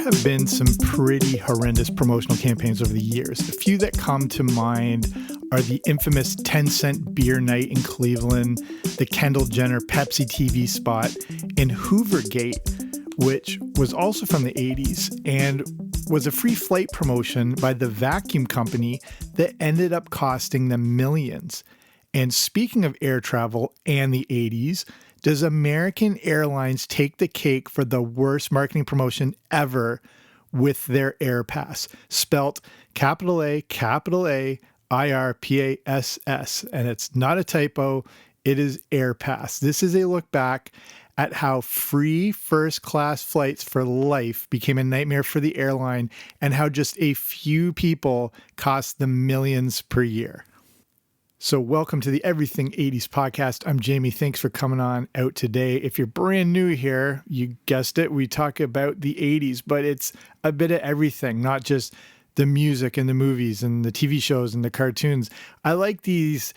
have been some pretty horrendous promotional campaigns over the years. A few that come to mind are the infamous 10-cent beer night in Cleveland, the Kendall Jenner Pepsi TV spot, and Hoovergate, which was also from the 80s and was a free flight promotion by the vacuum company that ended up costing them millions. And speaking of air travel and the 80s, does American Airlines take the cake for the worst marketing promotion ever with their AirPass, spelt capital A, IRPASS, and it's not a typo, it is AirPass. This is a look back at how free first-class flights for life became a nightmare for the airline and how just a few people cost them millions per year. So welcome to the Everything 80s podcast. I'm Jamie. Thanks for coming on out today. If you're brand new here, you guessed it, we talk about the 80s, but it's a bit of everything, not just the music and the movies and the TV shows and the cartoons. I like these,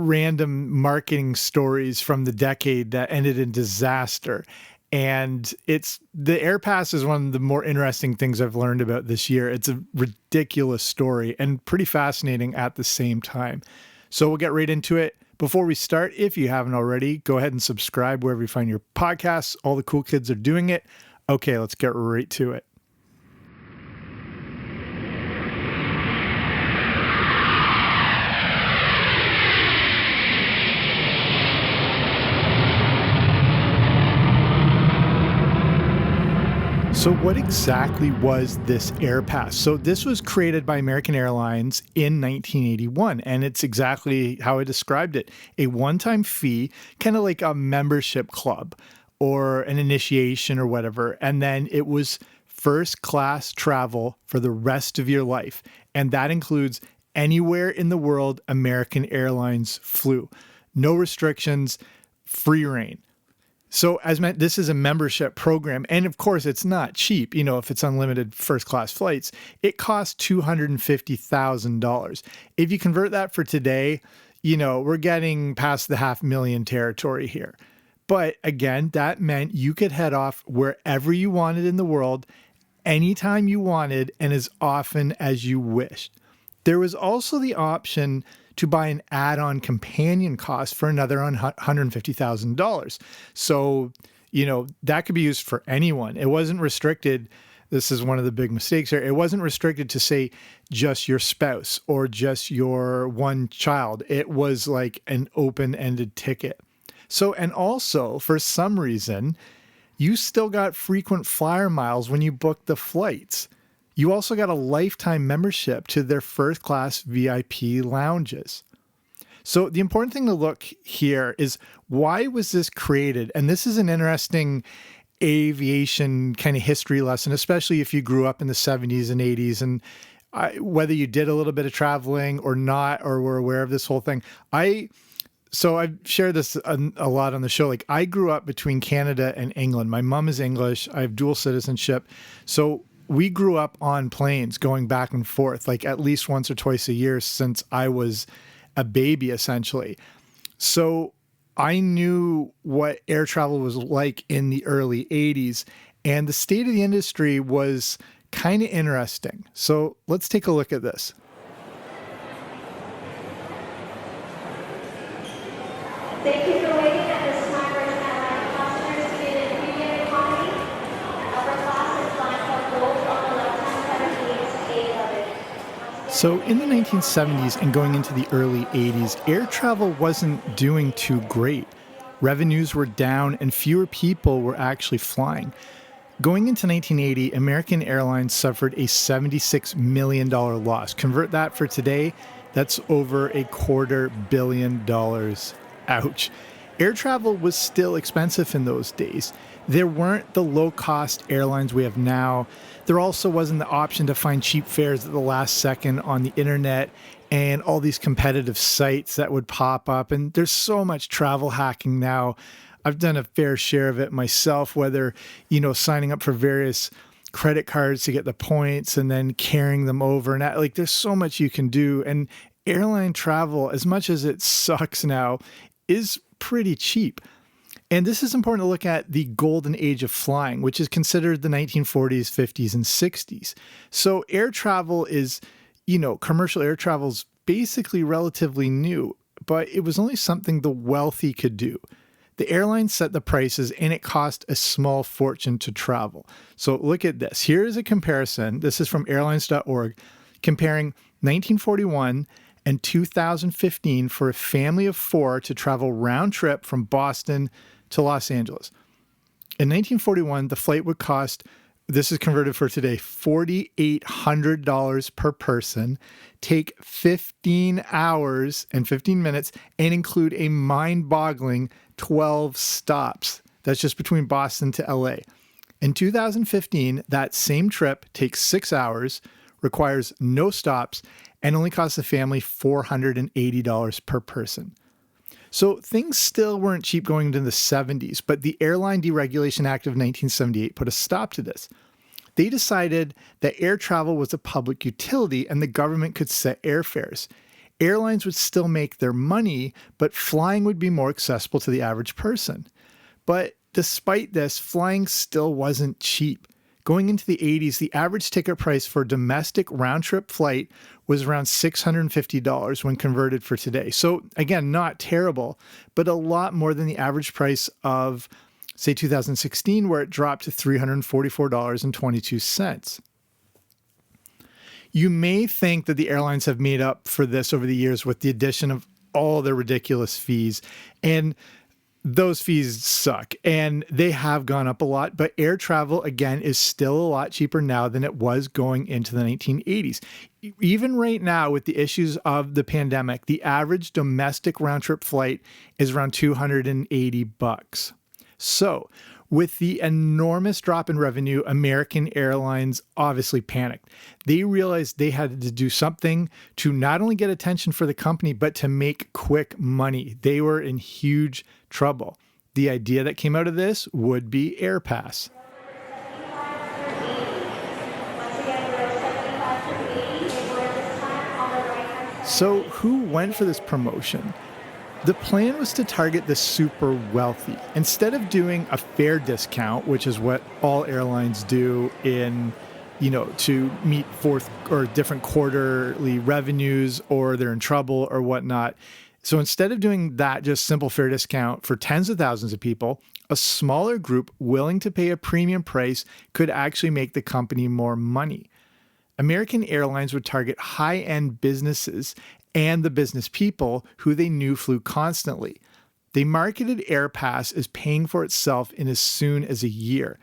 random marketing stories from the decade that ended in disaster. And the AirPass is one of the more interesting things I've learned about this year. It's a ridiculous story and pretty fascinating at the same time. So we'll get right into it. Before we start, if you haven't already, go ahead and subscribe wherever you find your podcasts. All the cool kids are doing it. Okay, let's get right to it. So what exactly was this AirPass? So this was created by American Airlines in 1981, and it's exactly how I described it. A one-time fee, kind of like a membership club or an initiation or whatever. And then it was first-class travel for the rest of your life. And that includes anywhere in the world American Airlines flew. No restrictions, free reign. So as meant, this is a membership program. And of course, it's not cheap. If it's unlimited first class flights, it costs $250,000. If you convert that for today, we're getting past the $500,000 territory here. But again, that meant you could head off wherever you wanted in the world, anytime you wanted, and as often as you wished. There was also the option to buy an add-on companion cost for another $150,000. So, that could be used for anyone. It wasn't restricted. This is one of the big mistakes here. It wasn't restricted to say just your spouse or just your one child. It was like an open-ended ticket. So, and also for some reason, you still got frequent flyer miles when you booked the flights. You also got a lifetime membership to their first class VIP lounges. So the important thing to look here is, why was this created? And this is an interesting aviation kind of history lesson, especially if you grew up in the 70s and 80s and whether you did a little bit of traveling or not, or were aware of this whole thing. So I've shared this a lot on the show. Like, I grew up between Canada and England. My mom is English. I have dual citizenship. So we grew up on planes going back and forth, like at least once or twice a year since I was a baby, essentially. So I knew what air travel was like in the early 80s, and the state of the industry was kind of interesting. So let's take a look at this. Thank you for waiting. At this time, American Airlines passengers seated in premium economy. Upper class is flying for gold on the left-hand side of the A11. So in the 1970s and going into the early 80s, air travel wasn't doing too great. Revenues were down and fewer people were actually flying. Going into 1980, American Airlines suffered a $76 million loss. Convert that for today, that's over $250 million. Ouch. Air travel was still expensive in those days. There weren't the low-cost airlines we have now. There also wasn't the option to find cheap fares at the last second on the internet and all these competitive sites that would pop up. And there's so much travel hacking now. I've done a fair share of it myself, whether, signing up for various credit cards to get the points and then carrying them over. And there's so much you can do. And airline travel, as much as it sucks now, is pretty cheap. And this is important to look at the golden age of flying, which is considered the 1940s, 50s, and 60s. So air travel is, commercial air travel is basically relatively new, but it was only something the wealthy could do. The airlines set the prices and it cost a small fortune to travel. So look at this. Here is a comparison. This is from airlines.org, comparing 1941 and 2015 for a family of 4 to travel round trip from Boston to Los Angeles. In 1941, the flight would cost, this is converted for today, $4,800 per person, take 15 hours and 15 minutes, and include a mind-boggling 12 stops. That's just between Boston to LA. In 2015, that same trip takes 6 hours, requires no stops, and only costs the family $480 per person. So things still weren't cheap going into the 70s, but the Airline Deregulation Act of 1978 put a stop to this. They decided that air travel was a public utility and the government could set airfares. Airlines would still make their money, but flying would be more accessible to the average person. But despite this, flying still wasn't cheap. Going into the 80s, the average ticket price for a domestic round-trip flight was around $650 when converted for today. So again, not terrible, but a lot more than the average price of, say, 2016, where it dropped to $344.22. You may think that the airlines have made up for this over the years with the addition of all their ridiculous fees, and those fees suck, and they have gone up a lot, but air travel, again, is still a lot cheaper now than it was going into the 1980s. Even right now, with the issues of the pandemic, the average domestic round-trip flight is around $280. So, with the enormous drop in revenue, American Airlines obviously panicked. They realized they had to do something to not only get attention for the company, but to make quick money. They were in huge trouble. The idea that came out of this would be AirPass. So who went for this promotion? The plan was to target the super wealthy. Instead of doing a fare discount, which is what all airlines do to meet fourth or different quarterly revenues, or they're in trouble or whatnot. So instead of doing that just simple fare discount for tens of thousands of people, a smaller group willing to pay a premium price could actually make the company more money. American Airlines would target high-end businesses and the business people who they knew flew constantly. They marketed AirPass as paying for itself in as soon as a year.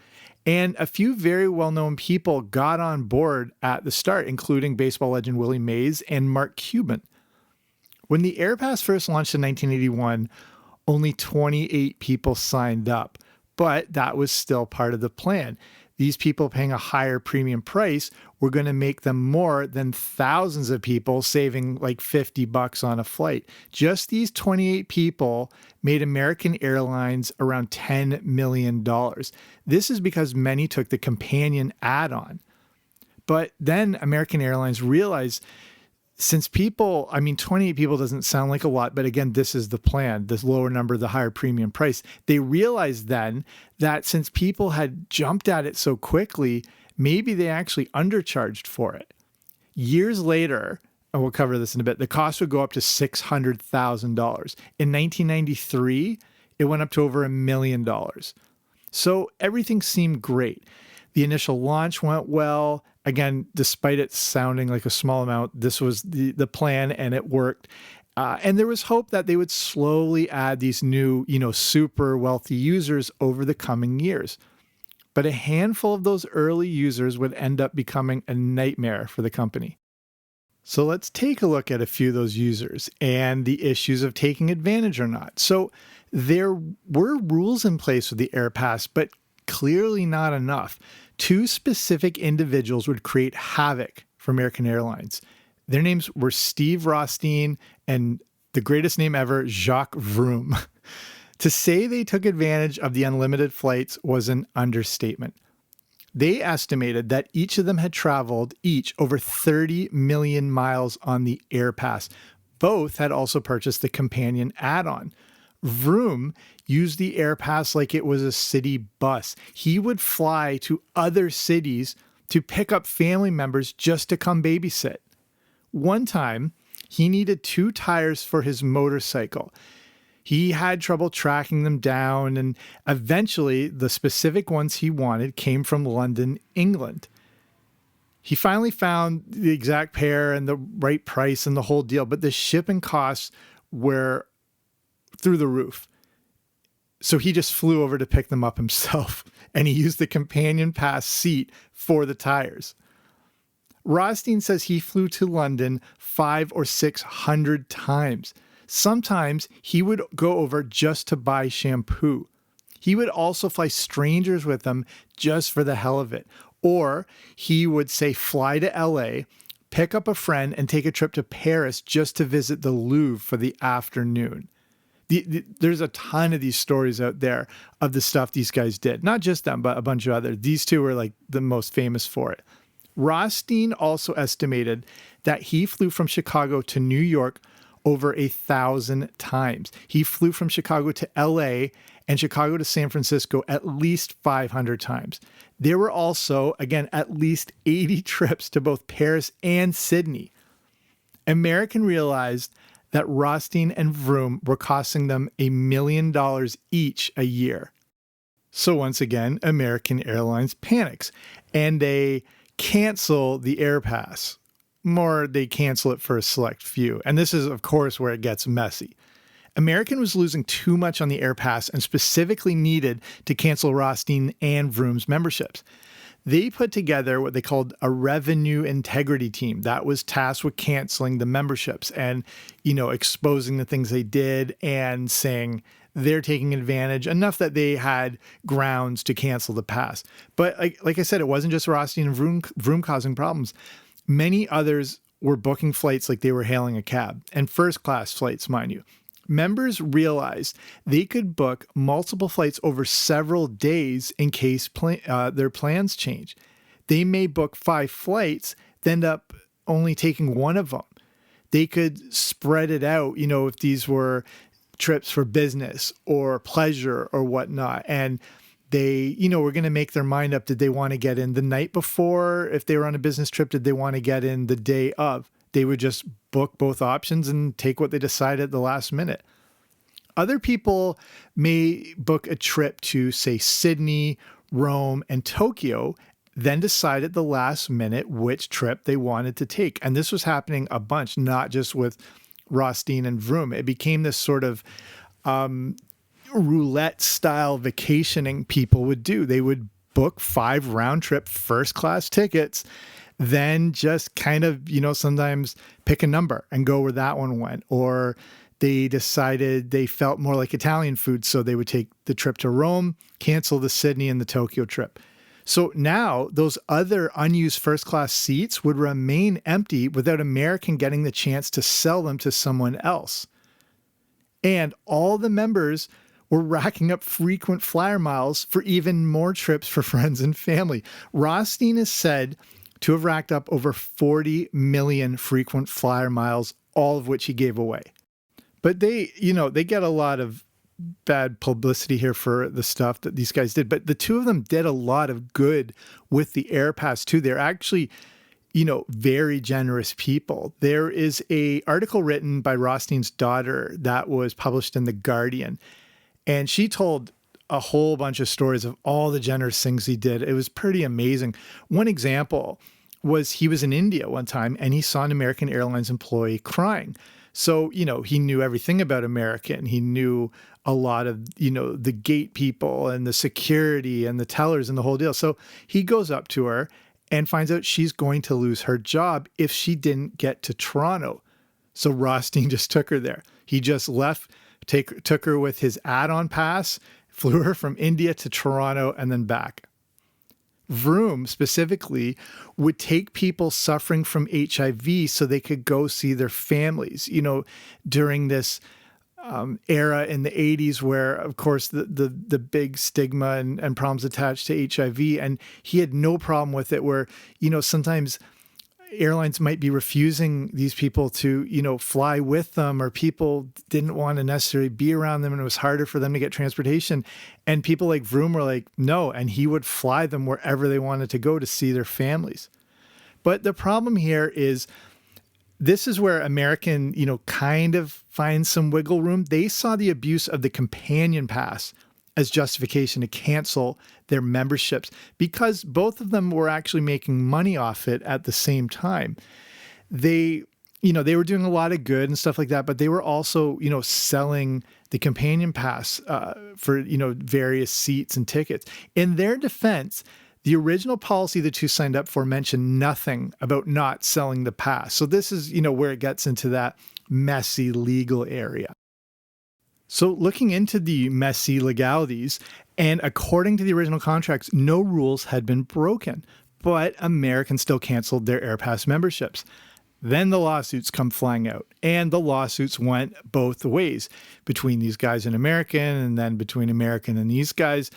And a few very well-known people got on board at the start, including baseball legend Willie Mays and Mark Cuban. When the AirPass first launched in 1981, only 28 people signed up, but that was still part of the plan. These people paying a higher premium price were going to make them more than thousands of people saving like $50 on a flight. Just these 28 people made American Airlines around $10 million. This is because many took the companion add-on. But then American Airlines realized, since 28 people doesn't sound like a lot, but again, this is the plan, this lower number, the higher premium price. They realized then that since people had jumped at it so quickly, maybe they actually undercharged for it. Years later, and we'll cover this in a bit, the cost would go up to $600,000. In 1993, it went up to over $1 million. So everything seemed great. The initial launch went well. Again, despite it sounding like a small amount, this was the plan and it worked. And there was hope that they would slowly add these new, super wealthy users over the coming years. But a handful of those early users would end up becoming a nightmare for the company. So let's take a look at a few of those users and the issues of taking advantage or not. So there were rules in place with the AirPass, but clearly not enough. Two specific individuals would create havoc for American Airlines. Their names were Steve Rothstein and the greatest name ever, Jacques Vroom. To say they took advantage of the unlimited flights was an understatement. They estimated that each of them had traveled over 30 million miles on the AirPass. Both had also purchased the companion add-on. Vroom used the AirPass like it was a city bus. He would fly to other cities to pick up family members just to come babysit. One time, he needed 2 tires for his motorcycle. He had trouble tracking them down, and eventually the specific ones he wanted came from London, England. He finally found the exact pair and the right price and the whole deal, but the shipping costs were through the roof. So he just flew over to pick them up himself, and he used the companion pass seat for the tires. Rothstein says he flew to London 500 or 600 times. Sometimes he would go over just to buy shampoo. He would also fly strangers with him just for the hell of it. Or he would say fly to LA, pick up a friend, and take a trip to Paris just to visit the Louvre for the afternoon. There's a ton of these stories out there of the stuff these guys did. Not just them, but a bunch of others. These two were like the most famous for it. Rothstein also estimated that he flew from Chicago to New York over 1,000 times. He flew from Chicago to LA and Chicago to San Francisco at least 500 times. There were also, again, at least 80 trips to both Paris and Sydney. American realized that Rothstein and Vroom were costing them $1 million each a year. So once again, American Airlines panics and they cancel the AirPass. More, they cancel it for a select few. And this is, of course, where it gets messy. American was losing too much on the AirPass and specifically needed to cancel Rothstein and Vroom's memberships. They put together what they called a revenue integrity team that was tasked with canceling the memberships and, exposing the things they did and saying they're taking advantage enough that they had grounds to cancel the pass. But like I said, it wasn't just Rothstein and Vroom causing problems. Many others were booking flights like they were hailing a cab, and first class flights, mind you. Members realized they could book multiple flights over several days in case their plans change. They may book 5 flights, then end up only taking one of them. They could spread it out, if these were trips for business or pleasure or whatnot. And they, were going to make their mind up. Did they want to get in the night before? If they were on a business trip, did they want to get in the day of? They would just book both options and take what they decide at the last minute. Other people may book a trip to, say, Sydney, Rome, and Tokyo, then decide at the last minute which trip they wanted to take. And this was happening a bunch, not just with Rothstein and Vroom. It became this sort of roulette style vacationing people would do. They would book 5 round trip first class tickets, then just kind of, sometimes pick a number and go where that one went. Or they decided they felt more like Italian food, so they would take the trip to Rome, cancel the Sydney and the Tokyo trip. So now those other unused first class seats would remain empty without American getting the chance to sell them to someone else. And all the members were racking up frequent flyer miles for even more trips for friends and family. Rothstein is said to have racked up over 40 million frequent flyer miles, all of which he gave away. But they get a lot of bad publicity here for the stuff that these guys did. But the two of them did a lot of good with the AirPass too. They're actually, very generous people. There is an article written by Rothstein's daughter that was published in The Guardian. And she told a whole bunch of stories of all the generous things he did. It was pretty amazing. One example was he was in India one time and he saw an American Airlines employee crying. So, he knew everything about American. He knew a lot of, the gate people and the security and the tellers and the whole deal. So he goes up to her and finds out she's going to lose her job if she didn't get to Toronto. So Rothstein just took her there. He just took her with his add-on pass, flew her from India to Toronto and then back. Vroom specifically would take people suffering from HIV so they could go see their families, during this era in the 80s where, of course, the big stigma and problems attached to HIV. And he had no problem with it where, sometimes airlines might be refusing these people to, fly with them, or people didn't want to necessarily be around them and it was harder for them to get transportation. And people like Vroom were like, no, and he would fly them wherever they wanted to go to see their families. But the problem here is this is where American, kind of finds some wiggle room. They saw the abuse of the companion pass as justification to cancel their memberships because both of them were actually making money off it at the same time. They were doing a lot of good and stuff like that, but they were also, selling the companion pass for, various seats and tickets. In their defense, the original policy the two signed up for mentioned nothing about not selling the pass. So this is, where it gets into that messy legal area. So looking into the messy legalities, and according to the original contracts, no rules had been broken, but Americans still canceled their AirPass memberships. Then the lawsuits come flying out, and the lawsuits went both ways between these guys and American, and then between American and these guys.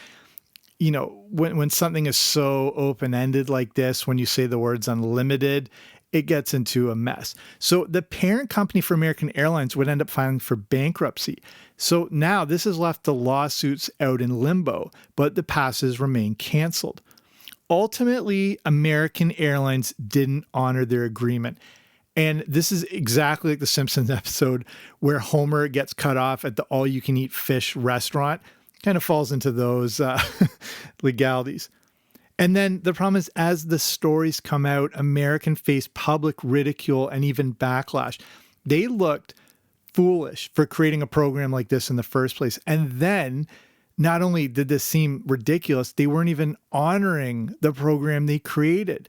When something is so open-ended like this, when you say the words unlimited, it gets into a mess. So the parent company for American Airlines would end up filing for bankruptcy. So now this has left the lawsuits out in limbo, but the passes remain canceled. Ultimately, American Airlines didn't honor their agreement. And this is exactly like the Simpsons episode where Homer gets cut off at the all-you-can-eat fish restaurant. Kind of falls into those legalities. And then the problem is, as the stories come out, American faced public ridicule and even backlash. They looked foolish for creating a program like this in the first place. And then not only did this seem ridiculous, they weren't even honoring the program they created.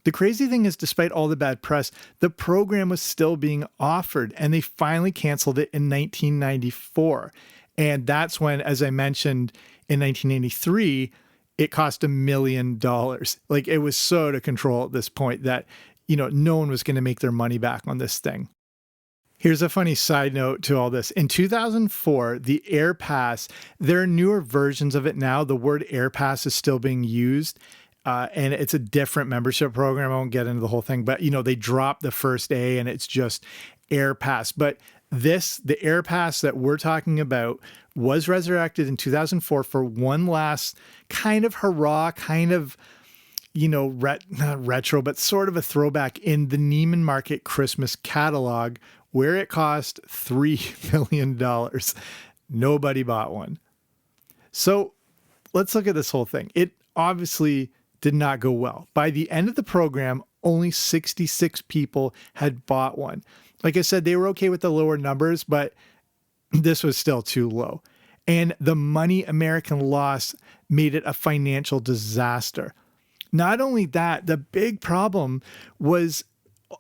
The crazy thing is, despite all the bad press, the program was still being offered, and they finally canceled it in 1994. And that's when, as I mentioned, in 1983, it cost $1 million. Like, it was so out of control at this point that, no one was going to make their money back on this thing. Here's a funny side note to all this. In 2004, the AirPass, there are newer versions of it now. The word AirPass is still being used, and it's a different membership program. I won't get into the whole thing, but, they dropped the first A and it's just AirPass. But the AirPass that we're talking about was resurrected in 2004 for one last kind of hurrah, kind of, not retro, but sort of a throwback in the Neiman Market Christmas catalog, where it cost $3 million. Nobody bought one. So let's look at this whole thing. It obviously did not go well. By the end of the program, only 66 people had bought one. Like I said, they were okay with the lower numbers, but this was still too low. And the money American lost made it a financial disaster. Not only that, the big problem was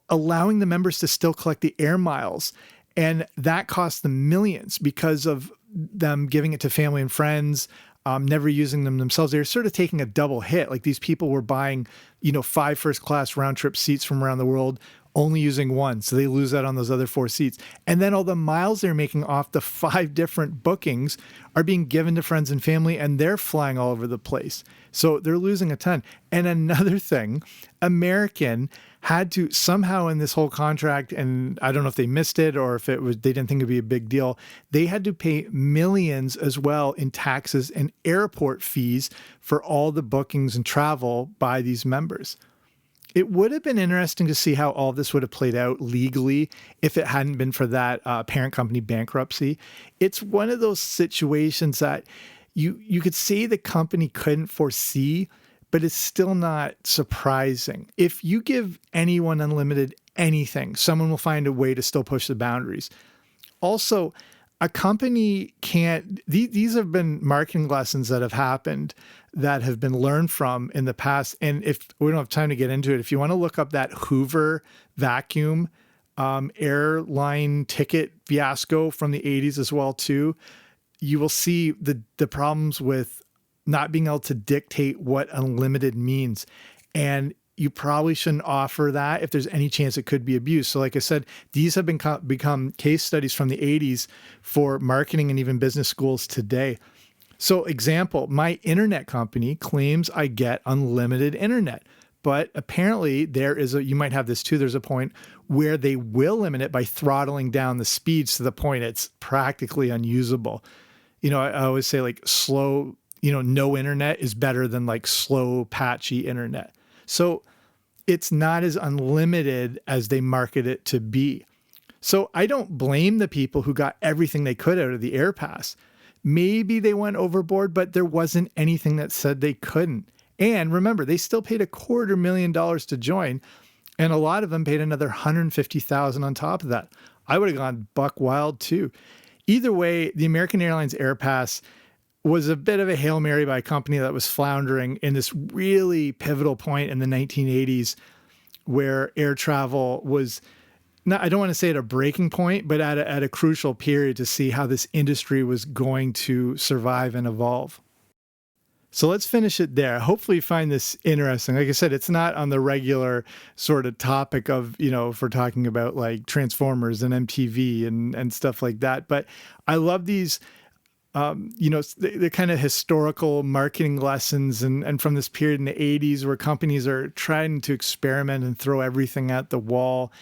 allowing the members to still collect the air miles. And that cost them millions because of them giving it to family and friends, never using them themselves. They were sort of taking a double hit. Like, these people were buying, 5 first-class round-trip seats from around the world, only using one. So they lose out on those other 4 seats. And then all the miles they're making off the 5 different bookings are being given to friends and family, and they're flying all over the place. So they're losing a ton. And another thing, American had to somehow in this whole contract, and I don't know if they missed it or if it was, they didn't think it'd be a big deal, they had to pay millions as well in taxes and airport fees for all the bookings and travel by these members. It would have been interesting to see how all this would have played out legally if it hadn't been for that parent company bankruptcy. It's one of those situations that you could say the company couldn't foresee, but it's still not surprising. If you give anyone unlimited anything, someone will find a way to still push the boundaries. Also, a company can't, these have been marketing lessons that have happened that have been learned from in the past. And if we don't have time to get into it, if you want to look up that Hoover vacuum airline ticket fiasco from the 80s as well too, you will see the problems with not being able to dictate what unlimited means. And you probably shouldn't offer that if there's any chance it could be abused. So like I said, these have become case studies from the 80s for marketing and even business schools today. So example, my internet company claims I get unlimited internet, but apparently you might have this too, there's a point where they will limit it by throttling down the speeds to the point it's practically unusable. I always say like slow, no internet is better than like slow, patchy internet. So it's not as unlimited as they market it to be. So I don't blame the people who got everything they could out of the AirPass. Maybe they went overboard, but there wasn't anything that said they couldn't. And remember, they still paid $250,000 to join, and a lot of them paid another $150,000 on top of that. I would have gone buck wild too. Either way, the American Airlines AirPass was a bit of a Hail Mary by a company that was floundering in this really pivotal point in the 1980s where air travel was not, I don't want to say at a breaking point, but at a crucial period to see how this industry was going to survive and evolve. So let's finish it there. Hopefully you find this interesting. Like I said, it's not on the regular sort of topic of, if we're talking about like Transformers and MTV and stuff like that. But I love these, the kind of historical marketing lessons and from this period in the 80s where companies are trying to experiment and throw everything at the wall.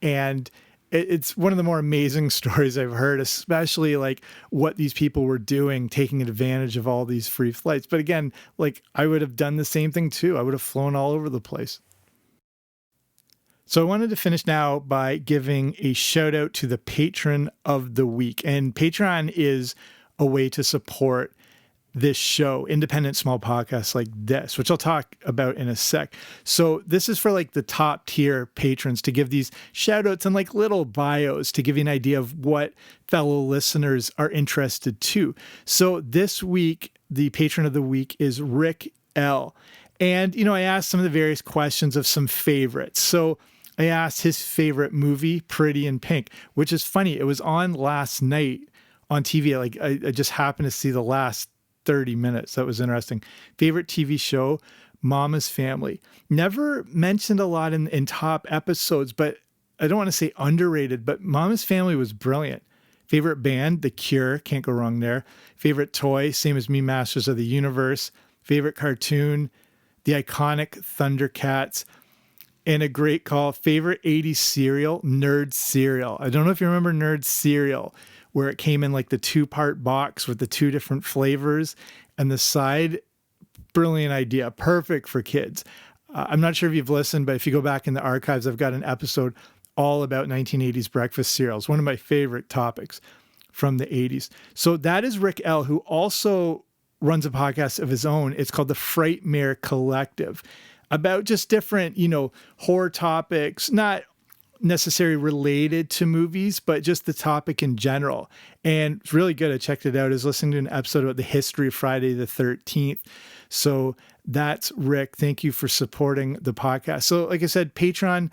And it's one of the more amazing stories I've heard, especially like what these people were doing, taking advantage of all these free flights. But again, like I would have done the same thing too. I would have flown all over the place. So I wanted to finish now by giving a shout out to the patron of the week. And Patreon is a way to support this show, independent small podcasts like this, which I'll talk about in a sec. So this is for like the top tier patrons to give these shout outs and like little bios to give you an idea of what fellow listeners are interested to. So this week, the patron of the week is Rick L. And, I asked some of the various questions of some favorites. So I asked his favorite movie, Pretty in Pink, which is funny. It was on last night on TV. Like I just happened to see the last 30 minutes. That was interesting. Favorite TV show, Mama's Family. Never mentioned a lot in top episodes, but I don't want to say underrated, but Mama's Family was brilliant. Favorite band, The Cure. Can't go wrong there. Favorite toy, same as me, Masters of the Universe. Favorite cartoon, the iconic Thundercats. And a great call, favorite 80s cereal, Nerd Cereal. I don't know if you remember Nerd Cereal, where it came in like the 2-part box with the 2 different flavors and the side. Brilliant idea. Perfect for kids. I'm not sure if you've listened, but if you go back in the archives, I've got an episode all about 1980s breakfast cereals, one of my favorite topics from the 80s. So that is Rick L., who also runs a podcast of his own. It's called the Frightmare Collective, about just different, horror topics, not necessarily related to movies, but just the topic in general. And it's really good. I checked it out. I was listening to an episode about the history of Friday the 13th. So that's Rick. Thank you for supporting the podcast. So like I said, Patreon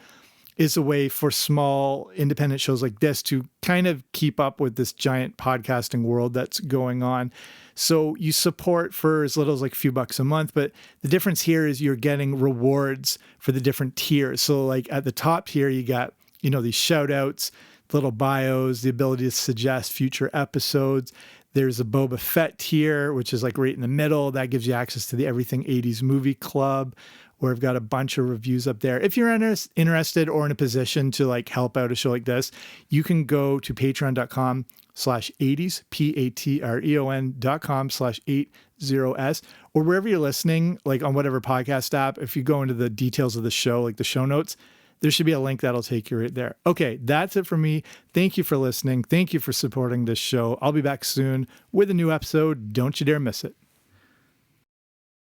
is a way for small independent shows like this to kind of keep up with this giant podcasting world that's going on. So you support for as little as like a few bucks a month, but the difference here is you're getting rewards for the different tiers. So like at the top tier, you got, these shout outs, little bios, the ability to suggest future episodes. There's a Boba Fett tier, which is like right in the middle. That gives you access to the Everything 80s Movie Club, where I've got a bunch of reviews up there. If you're interested or in a position to like help out a show like this, you can go to patreon.com/80s, patreon.com/80s, or wherever you're listening, like on whatever podcast app. If you go into the details of the show, like the show notes, there should be a link that'll take you right there. Okay, that's it for me. Thank you for listening. Thank you for supporting this show. I'll be back soon with a new episode. Don't you dare miss it.